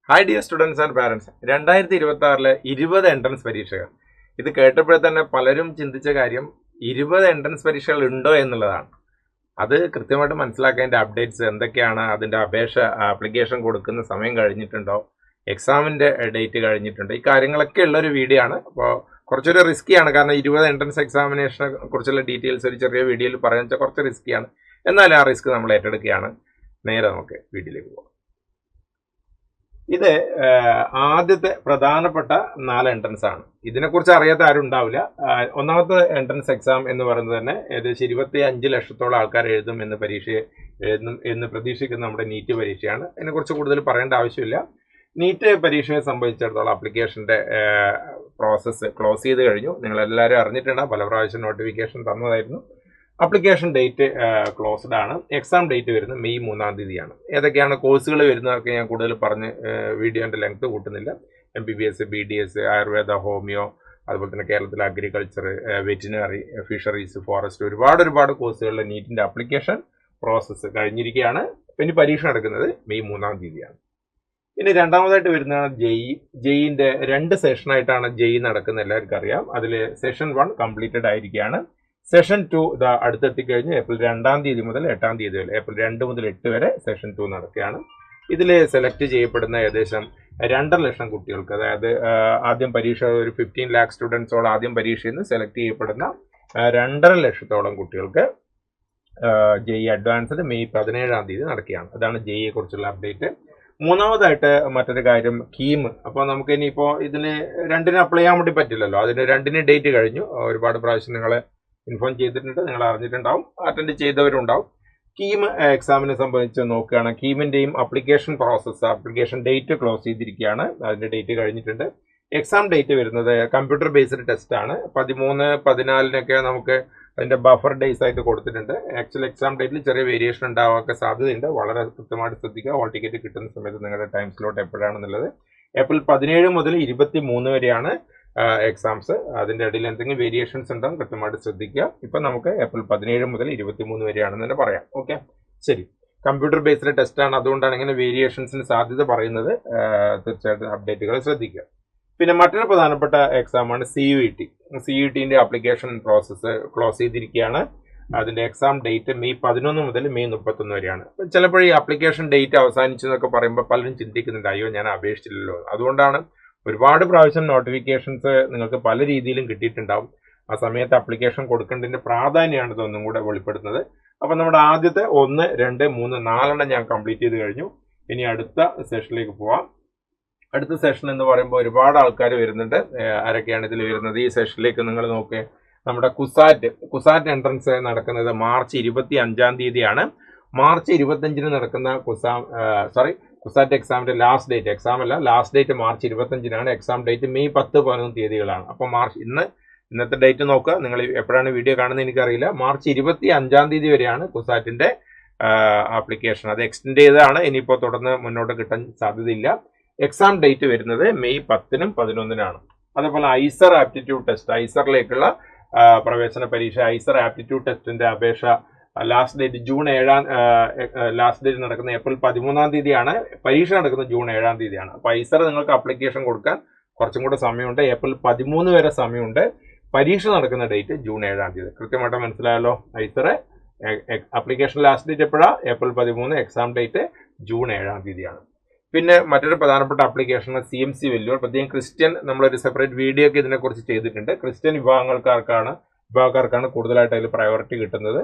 Hi dear students and parents, 2026 20 entrance പരീക്ഷകൾ. ഇത് കേട്ടപ്പോൾ തന്നെ പലരും ചിന്തിച്ച കാര്യം 20 എൻട്രൻസ് പരീക്ഷകൾ ഉണ്ടോ എന്നുള്ളതാണ്. അത് കൃത്യമായിട്ട് മനസ്സിലാക്കേണ്ട അപ്ഡേറ്റ്സ് എന്തൊക്കെയാണ്, അതിൻ്റെ ആപ്ലിക്കേഷൻ കൊടുക്കുന്ന സമയം കഴിഞ്ഞിട്ടുണ്ടോ, എക്സാമിൻ്റെ ഡേറ്റ് കഴിഞ്ഞിട്ടുണ്ടോ, ഈ കാര്യങ്ങളൊക്കെ ഉള്ളൊരു വീഡിയോ ആണ്. അപ്പോൾ കുറച്ചൊരു റിസ്ക്കിയാണ്, കാരണം 20 എൻട്രൻസ് എക്സാമിനേഷനെ കുറിച്ചുള്ള ഡീറ്റെയിൽസ് ഒരു ചെറിയ വീഡിയോയിൽ പറയാൻ വെച്ചാൽ കുറച്ച് റിസ്ക്കിയാണ്. എന്നാലും ആ റിസ്ക് നമ്മൾ ഏറ്റെടുക്കുകയാണ്. നേരെ നമുക്ക് വീഡിയോയിലേക്ക് പോകാം. ഇത് ആദ്യത്തെ പ്രധാനപ്പെട്ട 4 എൻട്രൻസ് ആണ്. ഇതിനെക്കുറിച്ച് അറിയാത്ത ആരും ഉണ്ടാവില്ല. ഒന്നാമത്തെ എൻട്രൻസ് എക്സാം എന്ന് പറയുന്നത് തന്നെ ഏകദേശം 25 ലക്ഷത്തോളം ആൾക്കാർ എഴുതും എന്ന് പ്രതീക്ഷിക്കുന്ന നമ്മുടെ നീറ്റ് പരീക്ഷയാണ്. അതിനെക്കുറിച്ച് കൂടുതൽ പറയേണ്ട ആവശ്യമില്ല. നീറ്റ് പരീക്ഷയെ സംബന്ധിച്ചിടത്തോളം ആപ്ലിക്കേഷൻ്റെ പ്രോസസ്സ് ക്ലോസ് ചെയ്ത് കഴിഞ്ഞു. നിങ്ങളെല്ലാവരും അറിഞ്ഞിട്ടുണ്ട്, പല പ്രാവശ്യം നോട്ടിഫിക്കേഷൻ തന്നതായിരുന്നു. ആപ്ലിക്കേഷൻ ഡേറ്റ് ക്ലോസ്ഡ് ആണ്. എക്സാം ഡേറ്റ് വരുന്നത് മെയ് 3-ാം തീയതിയാണ്. ഏതൊക്കെയാണ് കോഴ്സുകൾ വരുന്നതൊക്കെ ഞാൻ കൂടുതൽ പറഞ്ഞ് വീഡിയോൻ്റെ ലെങ്ത് കൂട്ടുന്നില്ല. MBBS, BDS, ആയുർവേദ, ഹോമിയോ, അതുപോലെ തന്നെ കേരളത്തിൽ അഗ്രികൾച്ചർ, വെറ്റിനറി, ഫിഷറീസ്, ഫോറസ്റ്റ്, ഒരുപാട് കോഴ്സുകളിലെ നീറ്റിൻ്റെ ആപ്ലിക്കേഷൻ പ്രോസസ്സ് കഴിഞ്ഞിരിക്കുകയാണ്. പിന്നെ പരീക്ഷ നടക്കുന്നത് മെയ് 3-ാം തീയതിയാണ്. ഇനി രണ്ടാമതായിട്ട് വരുന്നതാണ് ജെയിൻ്റെ 2 സെഷനായിട്ടാണ് ജെയ് നടക്കുന്നത്, എല്ലാവർക്കും അറിയാം. അതിൽ സെഷൻ 1 കംപ്ലീറ്റഡ് ആയിരിക്കുകയാണ്. സെഷൻ 2 ഇതാ അടുത്തെത്തിക്കഴിഞ്ഞ് ഏപ്രിൽ 2-ാം തീയതി മുതൽ 8-ാം തീയതി വരെ, ഏപ്രിൽ 2 മുതൽ 8 വരെ സെഷൻ 2 നടക്കുകയാണ്. ഇതിൽ സെലക്ട് ചെയ്യപ്പെടുന്ന ഏകദേശം 2.5 ലക്ഷം കുട്ടികൾക്ക്, അതായത് ആദ്യം പരീക്ഷ ഒരു 15 ലാഖ് സ്റ്റുഡൻസോളം ആദ്യം പരീക്ഷയിൽ നിന്ന് സെലക്ട് ചെയ്യപ്പെടുന്ന 2.5 ലക്ഷത്തോളം കുട്ടികൾക്ക് ജെയ് അഡ്വാൻസ്ഡ് മെയ് 17-ാം തീയതി നടക്കുകയാണ്. അതാണ് ജെയ്യെ കുറിച്ചുള്ള അപ്ഡേറ്റ്. മൂന്നാമതായിട്ട് മറ്റൊരു കാര്യം കീം. അപ്പോൾ നമുക്ക് ഇനിയിപ്പോൾ ഇതിന് 2-ന് അപ്ലൈ ചെയ്യാൻ വേണ്ടി പറ്റില്ലല്ലോ, അതിന് 2-ന് ഡേറ്റ് കഴിഞ്ഞു. ഒരുപാട് പ്രാവശ്യം നിങ്ങളെ ഇൻഫോം ചെയ്തിട്ടുണ്ട്, നിങ്ങൾ അറിഞ്ഞിട്ടുണ്ടാവും, അറ്റൻഡ് ചെയ്തവരുണ്ടാവും. കീം എക്സാമിനെ സംബന്ധിച്ച് നോക്കുകയാണ്. കീമിൻ്റെയും application process, application date close ചെയ്തിരിക്കുകയാണ്. അതിൻ്റെ ഡേറ്റ് കഴിഞ്ഞിട്ടുണ്ട്. എക്സാം ഡേറ്റ് വരുന്നത് കമ്പ്യൂട്ടർ ബേസ്ഡ് ടെസ്റ്റ് ആണ്. 13, 14-നൊക്കെ നമുക്ക് അതിൻ്റെ ബഫർ ഡേയ്സ് ആയിട്ട് കൊടുത്തിട്ടുണ്ട്. ആക്ച്വൽ എക്സാം ഡേറ്റിൽ ചെറിയ വേരിയേഷൻ ഉണ്ടാവാൻ സാധ്യതയുണ്ട്. വളരെ കൃത്യമായിട്ട് ശ്രദ്ധിക്കുക. ഹോൾ ടിക്കറ്റ് കിട്ടുന്ന സമയത്ത് നിങ്ങളുടെ ടൈം സ്ലോട്ട് എപ്പോഴാണെന്നുള്ളത്. ഏപ്രിൽ 17 മുതൽ 23 വരെയാണ് എക്സാംസ്. അതിൻ്റെ ഇടയിൽ എന്തെങ്കിലും വേരിയേഷൻസ് ഉണ്ടാകും, കൃത്യമായിട്ട് ശ്രദ്ധിക്കുക. ഇപ്പം നമുക്ക് ഏപ്രിൽ 17 മുതൽ 23 വരെയാണെന്ന് തന്നെ പറയാം. ഓക്കെ, ശരി. കമ്പ്യൂട്ടർ ബേസ്ഡ് ടെസ്റ്റാണ്, അതുകൊണ്ടാണ് ഇങ്ങനെ വേരിയേഷൻസിന് സാധ്യത പറയുന്നത്. തീർച്ചയായിട്ടും അപ്ഡേറ്റുകൾ ശ്രദ്ധിക്കുക. പിന്നെ മറ്റൊരു പ്രധാനപ്പെട്ട എക്സാമാണ് CUET ആപ്ലിക്കേഷൻ പ്രോസസ്സ് ക്ലോസ് ചെയ്തിരിക്കുകയാണ്. അതിൻ്റെ എക്സാം ഡേറ്റ് മെയ് 11 മുതൽ മെയ് 31 വരെയാണ്. ചിലപ്പോൾ ഈ ആപ്ലിക്കേഷൻ ഡേറ്റ് അവസാനിച്ചു എന്നൊക്കെ പറയുമ്പോൾ പലരും ചിന്തിക്കുന്നുണ്ട്, അയ്യോ ഞാൻ അപേക്ഷിച്ചില്ലല്ലോ. അതുകൊണ്ടാണ് ഒരുപാട് പ്രാവശ്യം നോട്ടിഫിക്കേഷൻസ് നിങ്ങൾക്ക് പല രീതിയിലും കിട്ടിയിട്ടുണ്ടാവും. ആ സമയത്ത് ആപ്ലിക്കേഷൻ കൊടുക്കേണ്ടതിൻ്റെ പ്രാധാന്യമാണ് ഇതൊന്നും കൂടെ വെളിപ്പെടുത്തുന്നത്. അപ്പം നമ്മുടെ ആദ്യത്തെ 1, 2, 3, 4 ഞാൻ കംപ്ലീറ്റ് ചെയ്ത് കഴിഞ്ഞു. ഇനി അടുത്ത സെഷനിലേക്ക് പോവാം. അടുത്ത സെഷൻ എന്ന് പറയുമ്പോൾ ഒരുപാട് ആൾക്കാർ വരുന്നുണ്ട്. ആരൊക്കെയാണ് ഇതിൽ വരുന്നത്? ഈ സെഷനിലേക്ക് നിങ്ങൾ നോക്കുക. നമ്മുടെ കുസാറ്റ് എൻട്രൻസ് നടക്കുന്നത് മാർച്ച് 25-ാം തീയതിയാണ്. മാർച്ച് 25-ന് നടക്കുന്ന കുസാറ്റ് എക്സാമിന്റെ last date, last date March 25-നാണ്. എക്സാം ഡേറ്റ് മെയ് 10, 11 തീയതികളാണ്. അപ്പോൾ ഇന്നത്തെ ഡേറ്റ് നോക്കുക. നിങ്ങൾ എപ്പോഴാണ് വീഡിയോ കാണുന്നത് എനിക്കറിയില്ല. മാർച്ച് 25-ാം തീയതി വരെയാണ് കുസാറ്റിന്റെ ആപ്ലിക്കേഷൻ. അത് എക്സ്റ്റെൻഡ് ചെയ്തതാണ്. ഇനിയിപ്പോൾ തുടർന്ന് മുന്നോട്ട് കിട്ടാൻ സാധ്യതയില്ല. എക്സാം ഡേറ്റ് വരുന്നത് മെയ് 10-നും 11-നാണ്. അതേപോലെ ഐസർ ആപ്റ്റിറ്റ്യൂഡ് ടെസ്റ്റ്, ഐസറിലേക്കുള്ള പ്രവേശന പരീക്ഷ, ഐസർ ആപ്റ്റിറ്റ്യൂഡ് ടെസ്റ്റിന്റെ അപേക്ഷ ലാസ്റ്റ് ഡേറ്റ് നടക്കുന്ന ഏപ്രിൽ 13-ാം തീയതിയാണ്. പരീക്ഷ നടക്കുന്നത് ജൂൺ 7-ാം തീയതിയാണ്. അപ്പോൾ ഐസർ നിങ്ങൾക്ക് ആപ്ലിക്കേഷൻ കൊടുക്കാൻ കുറച്ചും കൂടെ സമയമുണ്ട്. ഏപ്രിൽ 13 വരെ സമയമുണ്ട്. പരീക്ഷ നടക്കുന്ന ഡേറ്റ് ജൂൺ 7-ാം തീയതി. കൃത്യമായിട്ട് മനസ്സിലായല്ലോ. ഐസർ ആപ്ലിക്കേഷൻ ലാസ്റ്റ് ഡേറ്റ് എപ്പോഴാണ്? ഏപ്രിൽ 13. എക്സാം ഡേറ്റ് ജൂൺ 7-ാം തീയതിയാണ്. പിന്നെ മറ്റൊരു പ്രധാനപ്പെട്ട ആപ്ലിക്കേഷൻ CMC വെല്ലൂർ. പ്രത്യേകം ക്രിസ്ത്യൻ, നമ്മളൊരു സെപ്പറേറ്റ് വീഡിയോ ഒക്കെ ഇതിനെക്കുറിച്ച് ചെയ്തിട്ടുണ്ട്. ക്രിസ്ത്യൻ വിഭാഗക്കാർക്കാണ് കൂടുതലായിട്ട് അതിൽ പ്രയോറിറ്റി കിട്ടുന്നത്.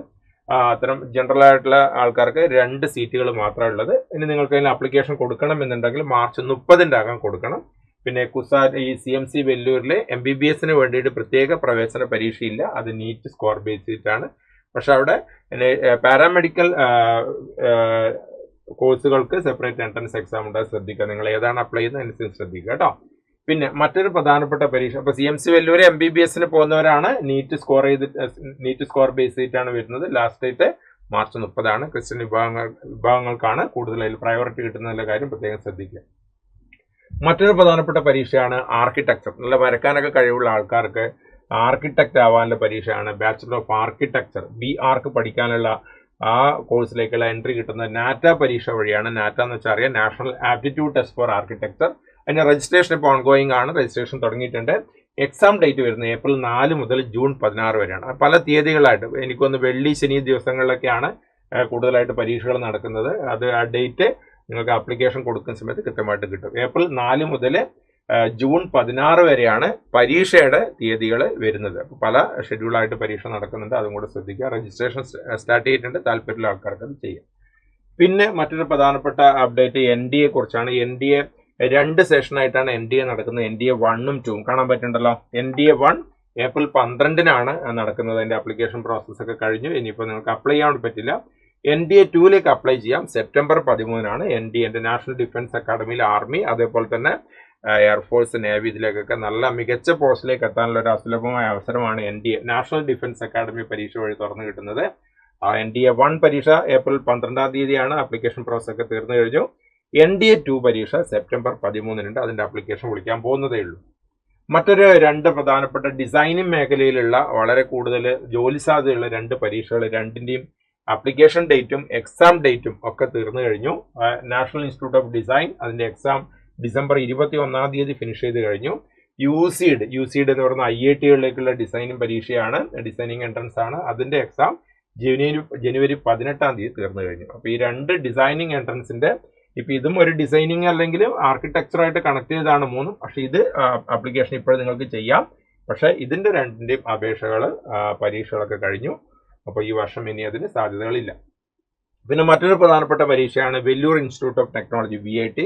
അത്തരം ജനറൽ ആയിട്ടുള്ള ആൾക്കാർക്ക് 2 സീറ്റുകൾ മാത്രമേ ഉള്ളത്. ഇനി നിങ്ങൾക്ക് അതിന് ആപ്ലിക്കേഷൻ കൊടുക്കണം എന്നുണ്ടെങ്കിൽ മാർച്ച് 30-ന്റെ അകം കൊടുക്കണം. പിന്നെ ഈ CMC വെല്ലൂരിലെ MBBS-ന് വേണ്ടിയിട്ട് പ്രത്യേക പ്രവേശന പരീക്ഷയില്ല. അത് നീറ്റ് സ്കോർ ബേസിട്ടാണ്. പക്ഷെ അവിടെ പാരാമെഡിക്കൽ കോഴ്സുകൾക്ക് സെപ്പറേറ്റ് എൻട്രൻസ് എക്സാം ഉണ്ട്. ശ്രദ്ധിക്കുക, നിങ്ങൾ ഏതാണ് അപ്ലൈ ചെയ്യുന്നത് അനുസരിച്ച് ശ്രദ്ധിക്കുക കേട്ടോ. പിന്നെ മറ്റൊരു പ്രധാനപ്പെട്ട പരീക്ഷ, അപ്പോൾ CMC വെല്ലൂർ MBBS-ന് പോകുന്നവരാണ്. നീറ്റ് സ്കോർ ബേസ് ചെയ്തിട്ടാണ് വരുന്നത്. ലാസ്റ്റ് ഡേറ്റ് മാർച്ച് 30-ആണ്. ക്രിസ്ത്യൻ വിഭാഗങ്ങൾക്കാണ് കൂടുതൽ അതിൽ പ്രയോറിറ്റി കിട്ടുന്നതിൻ്റെ കാര്യം പ്രത്യേകം ശ്രദ്ധിക്കുക. മറ്റൊരു പ്രധാനപ്പെട്ട പരീക്ഷയാണ് ആർക്കിടെക്ചർ. നല്ല വരക്കാനൊക്കെ കഴിവുള്ള ആൾക്കാർക്ക് ആർക്കിടെക്റ്റ് ആവാനുള്ള പരീക്ഷയാണ് ബാച്ചുലർ ഓഫ് ആർക്കിടെക്ചർ, BArch പഠിക്കാനുള്ള ആ കോഴ്സിലേക്കുള്ള എൻട്രി കിട്ടുന്നത് നാറ്റ പരീക്ഷ വഴിയാണ്. നാറ്റ എന്ന് വെച്ചാൽ അറിയാം, national aptitude test for architecture. അതിന്റെ രജിസ്ട്രേഷൻ ഇപ്പോൾ ഓൺഗോയിങ് ആണ്. രജിസ്ട്രേഷൻ തുടങ്ങിയിട്ടുണ്ട്. എക്സാം ഡേറ്റ് വരുന്നത് ഏപ്രിൽ 4 മുതൽ ജൂൺ 16 വരെയാണ്. പല തീയതികളായിട്ട് എനിക്കൊന്ന് വെള്ളി ശനി ദിവസങ്ങളിലൊക്കെയാണ് കൂടുതലായിട്ട് പരീക്ഷകൾ നടക്കുന്നത്. അത് ആ ഡേറ്റ് നിങ്ങൾക്ക് ആപ്ലിക്കേഷൻ കൊടുക്കുന്ന സമയത്ത് കൃത്യമായിട്ട് കിട്ടും. ഏപ്രിൽ 4 മുതൽ ജൂൺ 16 വരെയാണ് പരീക്ഷയുടെ തീയതികൾ വരുന്നത്. പല ഷെഡ്യൂളായിട്ട് പരീക്ഷ നടക്കുന്നുണ്ട്, അതും കൂടെ ശ്രദ്ധിക്കുക. രജിസ്ട്രേഷൻ സ്റ്റാർട്ട് ചെയ്തിട്ടുണ്ട്, താല്പര്യമുള്ള ആൾക്കാർക്ക് അത് ചെയ്യാം. പിന്നെ മറ്റൊരു പ്രധാനപ്പെട്ട അപ്ഡേറ്റ് NDA കുറിച്ചാണ്. NDA 2 സെഷനായിട്ടാണ് NDA നടക്കുന്നത്. NDA 1ഉം 2ഉം കാണാൻ പറ്റുന്നുണ്ടല്ലോ. NDA 1 ഏപ്രിൽ 12-നാണ് നടക്കുന്നത്. അതിന്റെ ആപ്ലിക്കേഷൻ പ്രോസസ് ഒക്കെ കഴിഞ്ഞു. ഇനിയിപ്പോൾ നിങ്ങൾക്ക് അപ്ലൈ ചെയ്യാൻ പറ്റില്ല. NDA 2ലേക്ക് അപ്ലൈ ചെയ്യാം. സെപ്റ്റംബർ 13-നാണ് NDA നാഷണൽ ഡിഫൻസ് അക്കാഡമിയിൽ ആർമി, അതേപോലെ തന്നെ എയർഫോഴ്സ്, നേവി, ഇതിലേക്കൊക്കെ നല്ല മികച്ച പോസ്റ്റിലേക്ക് എത്താനുള്ള ഒരു അസുലഭമായ അവസരമാണ് NDA നാഷണൽ ഡിഫൻസ് അക്കാഡമി പരീക്ഷ വഴി തുറന്നു കിട്ടുന്നത്. NDA 1 പരീക്ഷ ഏപ്രിൽ 12-ാം തീയതിയാണ്. ആപ്ലിക്കേഷൻ പ്രോസസ് ഒക്കെ തീർന്നു കഴിഞ്ഞു. NDA 2 പരീക്ഷ സെപ്റ്റംബർ 13-നുണ്ട്. അതിന്റെ ആപ്ലിക്കേഷൻ വിളിക്കാൻ പോകുന്നതേ ഉള്ളൂ. മറ്റൊരു 2 പ്രധാനപ്പെട്ട ഡിസൈനിങ് മേഖലയിലുള്ള വളരെ കൂടുതൽ ജോലി സാധ്യതയുള്ള 2 പരീക്ഷകൾ, രണ്ടിന്റെയും ആപ്ലിക്കേഷൻ ഡേറ്റും എക്സാം ഡേറ്റും ഒക്കെ തീർന്നു കഴിഞ്ഞു. നാഷണൽ ഇൻസ്റ്റിറ്റ്യൂട്ട് ഓഫ് ഡിസൈൻ അതിന്റെ എക്സാം ഡിസംബർ 21-ാം തീയതി ഫിനിഷ് ചെയ്ത് കഴിഞ്ഞു. UCED എന്ന് പറയുന്ന IIT-കളിലേക്കുള്ള ഡിസൈനിങ് പരീക്ഷയാണ്, ഡിസൈനിങ് എൻട്രൻസ് ആണ്. അതിന്റെ എക്സാം ജനുവരി 18-ാം തീയതി തീർന്നു കഴിഞ്ഞു. അപ്പൊ ഈ 2 ഡിസൈനിങ് എൻട്രൻസിന്റെ, ഇപ്പൊ ഇതും ഒരു ഡിസൈനിങ് അല്ലെങ്കിൽ ആർക്കിടെക്ചറായിട്ട് കണക്ട് ചെയ്താണ് 3ഉം. പക്ഷെ ഇത് ആപ്ലിക്കേഷൻ ഇപ്പോഴും നിങ്ങൾക്ക് ചെയ്യാം. പക്ഷെ ഇതിന്റെ 2ന്റെയും അപേക്ഷകൾ പരീക്ഷകളൊക്കെ കഴിഞ്ഞു. അപ്പോൾ ഈ വർഷം ഇനി അതിന് സാധ്യതകളില്ല. പിന്നെ മറ്റൊരു പ്രധാനപ്പെട്ട പരീക്ഷയാണ് Vellore institute of technology, VIT.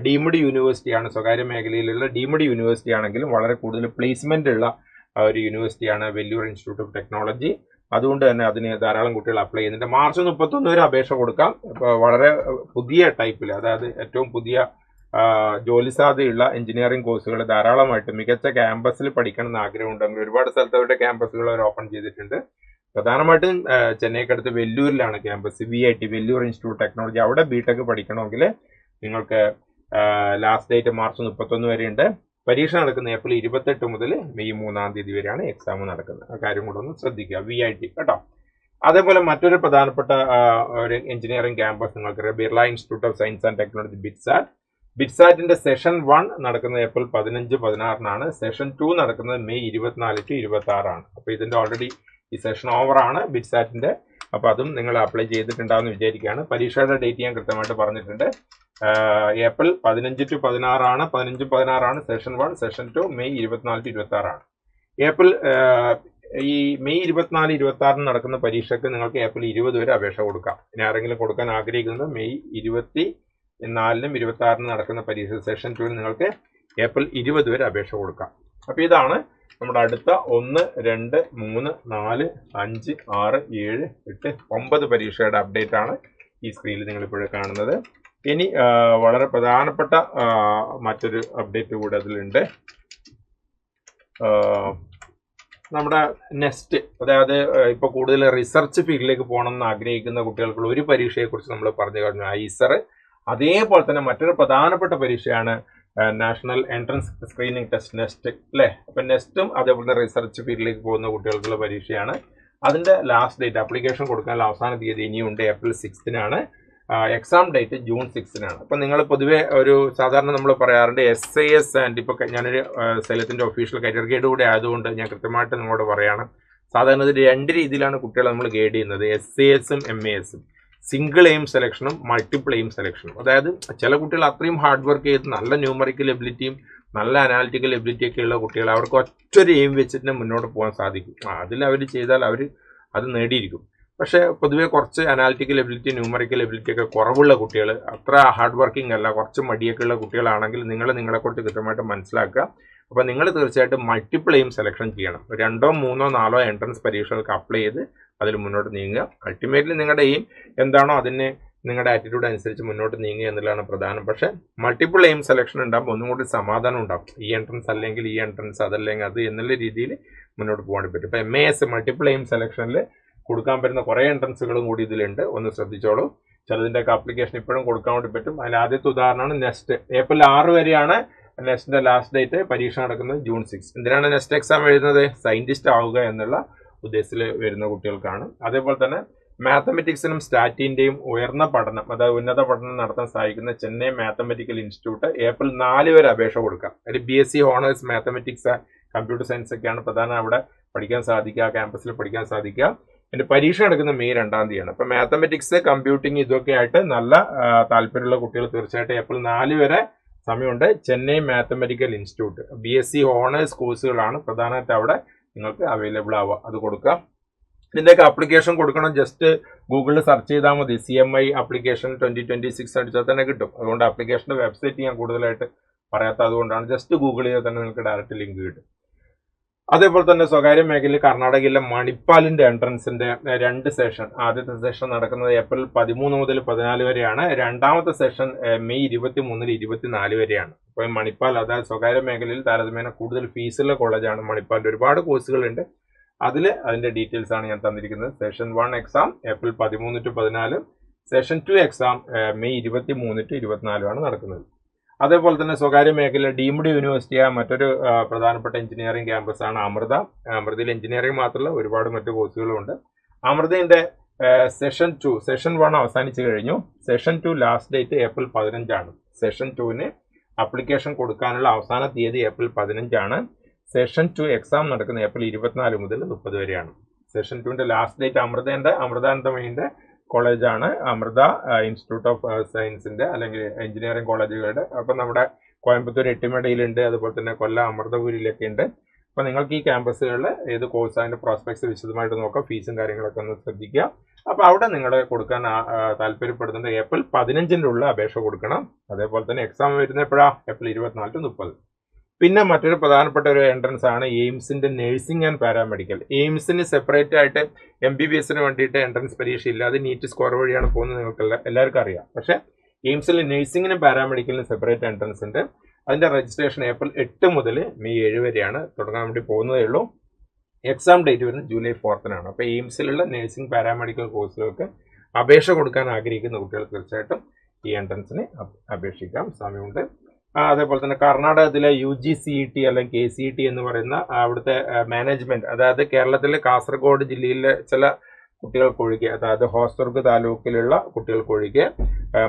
Deemed യൂണിവേഴ്സിറ്റിയാണ്, സ്വകാര്യ മേഖലയിലുള്ള ഡീംഡ് യൂണിവേഴ്സിറ്റി ആണെങ്കിലും വളരെ കൂടുതൽ പ്ലേസ്മെന്റ് ഉള്ള ഒരു യൂണിവേഴ്സിറ്റിയാണ് വെല്ലൂർ ഇൻസ്റ്റിറ്റ്യൂട്ട് ഓഫ് ടെക്നോളജി. അതുകൊണ്ട് തന്നെ അതിന് ധാരാളം കുട്ടികൾ അപ്ലൈ ചെയ്യുന്നുണ്ട്. മാർച്ച് 31 വരെ അപേക്ഷ കൊടുക്കാം. ഇപ്പോൾ വളരെ പുതിയ ടൈപ്പിൽ, അതായത് ഏറ്റവും പുതിയ ജോലി സാധ്യതയുള്ള എഞ്ചിനീയറിംഗ് കോഴ്സുകൾ ധാരാളമായിട്ട് മികച്ച ക്യാമ്പസിൽ പഠിക്കണം എന്ന് ആഗ്രഹമുണ്ടെങ്കിൽ ഒരുപാട് സ്ഥലത്ത് അവരുടെ ക്യാമ്പസുകൾ അവർ ഓപ്പൺ ചെയ്തിട്ടുണ്ട്. പ്രധാനമായിട്ടും ചെന്നൈക്കടുത്ത് വെല്ലൂരിലാണ് campus, VIT Vellore institute technology. അവിടെ BTech പഠിക്കണമെങ്കിൽ നിങ്ങൾക്ക് ലാസ്റ്റ് ഡേറ്റ് മാർച്ച് 31 വരെയുണ്ട്. പരീക്ഷ നടക്കുന്ന ഏപ്രിൽ 28 മുതൽ മെയ് 3-ാം തീയതി വരെയാണ് എക്സാം നടക്കുന്നത്. ആ കാര്യം കൂടെ ഒന്ന് ശ്രദ്ധിക്കുക, VIT കേട്ടോ. അതേപോലെ മറ്റൊരു പ്രധാനപ്പെട്ട ഒരു എഞ്ചിനീയറിംഗ് ക്യാമ്പസ് നിങ്ങൾക്ക് Birla institute of science and technology, ബിറ്റ്സാറ്റിന്റെ സെഷൻ 1 നടക്കുന്നത് ഏപ്രിൽ 15-16-നാണ്. സെഷൻ 2 നടക്കുന്നത് മെയ് 24-26-ആണ്. അപ്പൊ ഇതിന്റെ ഓൾറെഡി ഈ സെഷൻ ഓവറാണ് ബിറ്റ്സാറ്റിന്റെ. അപ്പൊ അതും നിങ്ങൾ അപ്ലൈ ചെയ്തിട്ടുണ്ടാവുമെന്ന് വിചാരിക്കുകയാണ്. പരീക്ഷയുടെ ഡേറ്റ് ഞാൻ കൃത്യമായിട്ട് പറഞ്ഞിട്ടുണ്ട്. ഏപ്രിൽ 15-16-ആണ്. 15-16-ആണ് സെഷൻ 1. സെഷൻ 2 മെയ് 24-26-ആണ്. ഈ മെയ് 24-26 നടക്കുന്ന പരീക്ഷയ്ക്ക് നിങ്ങൾക്ക് ഏപ്രിൽ 20 വരെ അപേക്ഷ കൊടുക്കാം. ഇനി ആരെങ്കിലും കൊടുക്കാൻ ആഗ്രഹിക്കുന്നത് മെയ് 24-നും 26-നും നടക്കുന്ന പരീക്ഷ സെഷൻ 2 നിങ്ങൾക്ക് ഏപ്രിൽ 20 വരെ അപേക്ഷ കൊടുക്കാം. അപ്പൊ ഇതാണ് നമ്മുടെ അടുത്ത 1, 2, 3, 4, 5, 6, 7, 8, 9 പരീക്ഷയുടെ അപ്ഡേറ്റ് ആണ് ഈ സ്ക്രീനിൽ നിങ്ങൾ ഇപ്പോഴും കാണുന്നത്. ഇനി വളരെ പ്രധാനപ്പെട്ട മറ്റൊരു അപ്ഡേറ്റ് കൂടെ അതിലുണ്ട്. നമ്മുടെ നെസ്റ്റ്, അതായത് ഇപ്പോൾ കൂടുതൽ റിസർച്ച് ഫീൽഡിലേക്ക് പോകണം എന്ന് ആഗ്രഹിക്കുന്ന കുട്ടികൾക്കുള്ള ഒരു പരീക്ഷയെക്കുറിച്ച് നമ്മൾ പറഞ്ഞു കഴിഞ്ഞു, ഐസർ. അതേപോലെ തന്നെ മറ്റൊരു പ്രധാനപ്പെട്ട പരീക്ഷയാണ് national entrance screening test, NEST അല്ലേ. അപ്പം നെസ്റ്റും അതേപോലെ റിസർച്ച് ഫീൽഡിലേക്ക് പോകുന്ന കുട്ടികൾക്കുള്ള പരീക്ഷയാണ്. അതിന്റെ ലാസ്റ്റ് ഡേറ്റ്, ആപ്ലിക്കേഷൻ കൊടുക്കാനുള്ള അവസാന തീയതി ഇനിയുണ്ട്, ഏപ്രിൽ 6-നാണ്. എക്സാം ഡേറ്റ് ജൂൺ 6-നാണ്. അപ്പം നിങ്ങൾ പൊതുവെ ഒരു സാധാരണ നമ്മൾ പറയാറുണ്ട് SAS ആൻഡ് ഇപ്പോൾ ഞാനൊരു സൈലത്തിന്റെ ഒഫീഷ്യൽ കരിയർ ഗൈഡ് കൂടെ ആയതുകൊണ്ട് ഞാൻ കൃത്യമായിട്ട് നിങ്ങളോട് പറയാണ്. സാധാരണ ഇത് 2 രീതിയിലാണ് കുട്ടികളെ നമ്മൾ ഗൈഡ് ചെയ്യുന്നത്, SAS-ഉം MAS-ഉം. സിംഗിൾ എയിം സെലക്ഷനും മൾട്ടിപ്പിൾ എയിം സെലക്ഷനും. അതായത് ചില കുട്ടികൾ അത്രയും ഹാർഡ് വർക്ക് ചെയ്ത് നല്ല ന്യൂമറിക്കൽ എബിലിറ്റിയും നല്ല അനാലിറ്റിക്കൽ എബിലിറ്റി ഒക്കെ ഉള്ള കുട്ടികൾ, അവർക്ക് ഒറ്റൊരു എയിം വെച്ചിട്ട് മുന്നോട്ട് പോകാൻ സാധിക്കും. അതിൽ അവർ ചെയ്താൽ അവർ അത് നേടിയിരിക്കും. പക്ഷേ പൊതുവെ കുറച്ച് അനാലിറ്റിക്കൽ എബിലിറ്റി, ന്യൂമറിക്കൽ എബിലിറ്റി ഒക്കെ കുറവുള്ള കുട്ടികൾ, അത്ര ഹാർഡ് വർക്കിംഗ് അല്ല, കുറച്ച് മടിയൊക്കെ ഉള്ള കുട്ടികളാണെങ്കിൽ നിങ്ങളെക്കുറിച്ച് കൃത്യമായിട്ട് മനസ്സിലാക്കുക. അപ്പോൾ നിങ്ങൾ തീർച്ചയായിട്ടും മൾട്ടിപ്പിൾ എയിം സെലക്ഷൻ ചെയ്യണം. 2, 3, 4 എൻട്രൻസ് പരീക്ഷകൾക്ക് അപ്ലൈ ചെയ്ത് അതിൽ മുന്നോട്ട് നീങ്ങുക. അൾട്ടിമേറ്റ്ലി നിങ്ങളുടെ എയിം എന്താണോ അതിന് നിങ്ങളുടെ ആറ്റിറ്റ്യൂഡ് അനുസരിച്ച് മുന്നോട്ട് നീങ്ങുക എന്നുള്ളതാണ് പ്രധാനം. പക്ഷേ മൾട്ടിപ്പിൾ എയിം സെലക്ഷൻ ഉണ്ടാകുമ്പോൾ ഒന്നും കൂടി സമാധാനം ഉണ്ടാകും. ഈ എൻട്രൻസ് അല്ലെങ്കിൽ ഈ എൻട്രൻസ്, അതല്ലെങ്കിൽ അത് എന്നുള്ള രീതിയിൽ മുന്നോട്ട് പോകാൻ പറ്റും. ഇപ്പോൾ MAS മൾട്ടിപ്പിൾ എയിം സെലക്ഷനിൽ കൊടുക്കാൻ പറ്റുന്ന കുറേ എൻട്രൻസുകളും കൂടി ഇതിലുണ്ട്, ഒന്ന് ശ്രദ്ധിച്ചോളൂ. ചിലതിൻ്റെയൊക്കെ ആപ്ലിക്കേഷൻ ഇപ്പോഴും കൊടുക്കാൻ വേണ്ടി പറ്റും. അതിൽ ആദ്യത്തെ ഉദാഹരണമാണ് നെസ്റ്റ്. ഏപ്രിൽ 6 വരെയാണ് നെസ്റ്റിന്റെ ലാസ്റ്റ് ഡേറ്റ്. പരീക്ഷ നടക്കുന്നത് ജൂൺ 6. എന്തിനാണ് നെസ്റ്റ് എക്സാം എഴുതുന്നത്? സയന്റിസ്റ്റ് ആവുക എന്നുള്ള ഉദ്ദേശത്തിൽ വരുന്ന കുട്ടികൾക്കാണ്. അതേപോലെ തന്നെ മാത്തമെറ്റിക്സിനും സ്റ്റാറ്റിന്റെയും ഉയർന്ന പഠനം, അതായത് ഉന്നത പഠനം നടത്താൻ സഹായിക്കുന്ന ചെന്നൈ മാത്തമെറ്റിക്കൽ ഇൻസ്റ്റിറ്റ്യൂട്ട് ഏപ്രിൽ 4 വരെ അപേക്ഷ കൊടുക്കാം. അതിൽ BSc honours mathematics, computer science ഒക്കെയാണ് പ്രധാനം അവിടെ പഠിക്കാൻ സാധിക്കുക, ക്യാമ്പസിൽ പഠിക്കാൻ സാധിക്കുക. അതിന്റെ പരീക്ഷ നടക്കുന്ന മെയ് 2-ാം തീയതിയാണ്. അപ്പൊ മാത്തമെറ്റിക്സ്, കമ്പ്യൂട്ടിംഗ് ഇതൊക്കെ ആയിട്ട് നല്ല താല്പര്യമുള്ള കുട്ടികൾ തീർച്ചയായിട്ടും ഏപ്രിൽ 4 വരെ സമയമുണ്ട്. Chennai mathematical institute BSc honours കോഴ്സുകളാണ് പ്രധാനമായിട്ട് അവിടെ നിങ്ങൾക്ക് അവൈലബിൾ ആവുക. അത് കൊടുക്കുക. ഇതിൻ്റെയൊക്കെ ആപ്ലിക്കേഷൻ കൊടുക്കണം. ജസ്റ്റ് ഗൂഗിളിൽ സെർച്ച് ചെയ്താൽ മതി. CMI ആപ്ലിക്കേഷൻ 2026 അടിച്ചാൽ തന്നെ കിട്ടും. അതുകൊണ്ട് ആപ്ലിക്കേഷൻ്റെ വെബ്സൈറ്റ് ഞാൻ കൂടുതലായിട്ട് പറയാത്ത അതുകൊണ്ടാണ്. ജസ്റ്റ് ഗൂഗിൾ ചെയ്താൽ തന്നെ നിങ്ങൾക്ക് ഡയറക്റ്റ് ലിങ്ക് കിട്ടും. അതേപോലെ തന്നെ സ്വകാര്യ മേഖലയിൽ കർണാടകയിലെ മണിപ്പാലിന്റെ എൻട്രൻസിന്റെ 2 സെഷൻ, ആദ്യത്തെ സെഷൻ നടക്കുന്നത് ഏപ്രിൽ 13 മുതൽ 14 വരെയാണ്. രണ്ടാമത്തെ സെഷൻ മെയ് 23 മുതൽ 24 വരെയാണ്. അപ്പോൾ മണിപ്പാൽ, അതായത് സ്വകാര്യ മേഖലയിൽ താരതമ്യേന കൂടുതൽ ഫീസുള്ള കോളേജാണ് മണിപ്പാലിന്റെ. ഒരുപാട് കോഴ്സുകളുണ്ട്. അതിന്റെ ഡീറ്റെയിൽസ് ആണ് ഞാൻ തന്നിരിക്കുന്നത്. Session 1 exam April 13 to 14, session 2 exam May 23 to 24 ആണ് നടക്കുന്നത്. അതേപോലെ തന്നെ സ്വകാര്യ മേഖല ഡീംഡ് യൂണിവേഴ്സിറ്റിയായ മറ്റൊരു പ്രധാനപ്പെട്ട എഞ്ചിനീയറിംഗ് ക്യാമ്പസ് ആണ് അമൃത. അമൃതയിൽ എഞ്ചിനീയറിംഗ് മാത്രമല്ല ഒരുപാട് മറ്റു കോഴ്സുകളുണ്ട്. അമൃതയുടെ സെഷൻ 1 അവസാനിച്ചു കഴിഞ്ഞു. സെഷൻ 2 ലാസ്റ്റ് ഡേറ്റ് ഏപ്രിൽ 15 ആണ്. സെഷൻ 2-ന് അപ്ലിക്കേഷൻ കൊടുക്കാനുള്ള അവസാന തീയതി ഏപ്രിൽ 15 ആണ്. സെഷൻ 2 എക്സാം നടക്കുന്ന ഏപ്രിൽ 24 മുതൽ 30 വരെയാണ്. സെഷൻ 2-ന്റെ ലാസ്റ്റ് ഡേറ്റ് അമൃതാനന്ദമയിന്റെ കോളേജാണ്, അമൃത ഇൻസ്റ്റിറ്റ്യൂട്ട് ഓഫ് സയൻസിന്റെ അല്ലെങ്കിൽ എഞ്ചിനീയറിംഗ് കോളേജുകളുടെ. അപ്പം നമ്മുടെ കോയമ്പത്തൂർ എട്ടിമടയിലുണ്ട്, അതുപോലെ തന്നെ കൊല്ലം അമൃതപുരിയിലൊക്കെ ഉണ്ട്. അപ്പം നിങ്ങൾക്ക് ഈ ക്യാമ്പസുകളിൽ ഏത് കോഴ്സ് അതിന്റെ പ്രോസ്പെക്ട്സ് വിശദമായിട്ട് നോക്കാം. ഫീസും കാര്യങ്ങളൊക്കെ ഒന്ന് ശ്രദ്ധിക്കുക. അപ്പോൾ അവിടെ നിങ്ങൾ കൊടുക്കാൻ താല്പര്യപ്പെടുന്നുണ്ട് ഏപ്രിൽ 15-ന്റെ ഉള്ളിൽ അപേക്ഷ കൊടുക്കണം. അതേപോലെ തന്നെ എക്സാം വരുന്ന എപ്പോഴാണ്? April 24 to 30. പിന്നെ മറ്റൊരു പ്രധാനപ്പെട്ട ഒരു എൻട്രൻസ് ആണ് എയിംസിന്റെ നഴ്സിംഗ് ആൻഡ് പാരാമെഡിക്കൽ. എയിംസിന് സെപ്പറേറ്റ് ആയിട്ട് MBBSന് വേണ്ടിയിട്ട് എൻട്രൻസ് പരീക്ഷ ഇല്ല. അത് നീറ്റ് സ്കോർ വഴിയാണ് പോകുന്നത്, നിങ്ങൾക്ക് എല്ലാവർക്കും അറിയാം. പക്ഷേ എയിംസിൽ നഴ്സിംഗിനും പാരാമെഡിക്കലിനും സെപ്പറേറ്റ് എൻട്രൻസ് ഉണ്ട്. അതിന്റെ രജിസ്ട്രേഷൻ ഏപ്രിൽ 8 മുതൽ മെയ് 7 വരെയാണ്. തുടങ്ങാൻ വേണ്ടി പോകുന്നതേ ഉള്ളൂ. എക്സാം ഡേറ്റ് വരുന്നത് ജൂലൈ 4-നാണ്. അപ്പോൾ എയിംസിലുള്ള നഴ്സിംഗ് പാരാമെഡിക്കൽ കോഴ്സുകൾക്ക് അപേക്ഷ കൊടുക്കാൻ ആഗ്രഹിക്കുന്ന കുട്ടികൾ തീർച്ചയായിട്ടും ഈ എൻട്രൻസിന് അപേക്ഷിക്കാം, സമയമുണ്ട്. അതേപോലെ തന്നെ കർണാടകത്തിലെ UGCET അല്ലെങ്കിൽ KCET എന്ന് പറയുന്ന അവിടുത്തെ മാനേജ്മെന്റ്, അതായത് കേരളത്തിലെ കാസർഗോഡ് ജില്ലയിലെ ചില കുട്ടികൾക്കൊഴികെ, അതായത് ഹോസ്ദുർഗ് താലൂക്കിലുള്ള കുട്ടികൾക്കൊഴികെ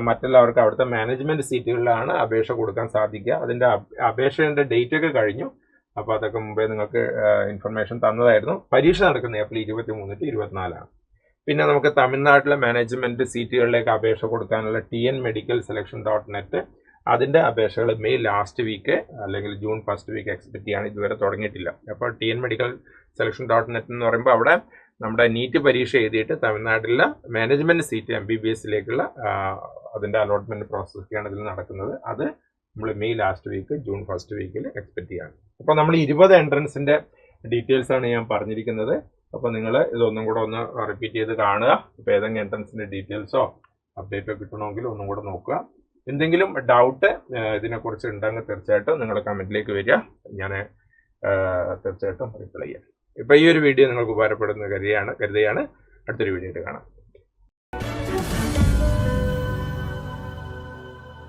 മറ്റുള്ളവർക്ക് അവിടുത്തെ മാനേജ്മെന്റ് സീറ്റുകളിലാണ് അപേക്ഷ കൊടുക്കാൻ സാധിക്കുക. അതിന്റെ അപേക്ഷയുടെ ഡേറ്റ് ഒക്കെ കഴിഞ്ഞു. അപ്പോൾ അതൊക്കെ മുമ്പേ നിങ്ങൾക്ക് ഇൻഫർമേഷൻ തന്നതായിരുന്നു. പരീക്ഷ നടക്കുന്നത് ഏപ്രിൽ 23 to 24 ആണ്. പിന്നെ നമുക്ക് തമിഴ്നാട്ടിലെ മാനേജ്മെന്റ് സീറ്റുകളിലേക്ക് അപേക്ഷ കൊടുക്കാനുള്ള TN മെഡിക്കൽ സെലക്ഷൻ .net, അതിന്റെ അപേക്ഷകൾ മെയ് ലാസ്റ്റ് വീക്ക് അല്ലെങ്കിൽ ജൂൺ ഫസ്റ്റ് വീക്ക് എക്സ്പെക്ട് ചെയ്യാണ്. ഇതുവരെ തുടങ്ങിയിട്ടില്ല. അപ്പോൾ TN മെഡിക്കൽ സെലക്ഷൻ .net എന്ന് പറയുമ്പോൾ അവിടെ നമ്മുടെ നീറ്റ് പരീക്ഷ എഴുതിയിട്ട് തമിഴ്നാട്ടിലെ മാനേജ്മെന്റ് സീറ്റ് MBBSലേക്കുള്ള അതിന്റെ അലോട്ട്മെന്റ് പ്രോസസ്സൊക്കെയാണ് ഇതിൽ നടക്കുന്നത്. അത് നമ്മൾ May last week June first വീക്കിൽ എക്സ്പെക്ട് ചെയ്യാണ്. അപ്പോൾ നമ്മൾ 20 എൻട്രൻസിന്റെ ഡീറ്റെയിൽസ് ആണ് ഞാൻ പറഞ്ഞിരിക്കുന്നത്. അപ്പോൾ നിങ്ങൾ ഇതൊന്നും കൂടെ ഒന്ന് റിപ്പീറ്റ് ചെയ്ത് കാണുക. ഇപ്പോൾ ഏതെങ്കിലും എൻട്രൻസിന്റെ ഡീറ്റെയിൽസോ അപ്ഡേറ്റോ കിട്ടണമെങ്കിൽ ഒന്നും കൂടെ നോക്കുക. എന്തെങ്കിലും ഡൗട്ട് ഇതിനെക്കുറിച്ച് ഉണ്ടെങ്കിൽ തീർച്ചയായിട്ടും നിങ്ങൾ കമൻറ്റിലേക്ക് വരിക, ഞാൻ തീർച്ചയായിട്ടും റിപ്ലൈ ചെയ്യാം. ഇപ്പോൾ ഈ ഒരു വീഡിയോ നിങ്ങൾക്ക് ഉപകാരപ്പെടുന്ന കരുതിയാണ്. അടുത്തൊരു വീഡിയോ കാണാം.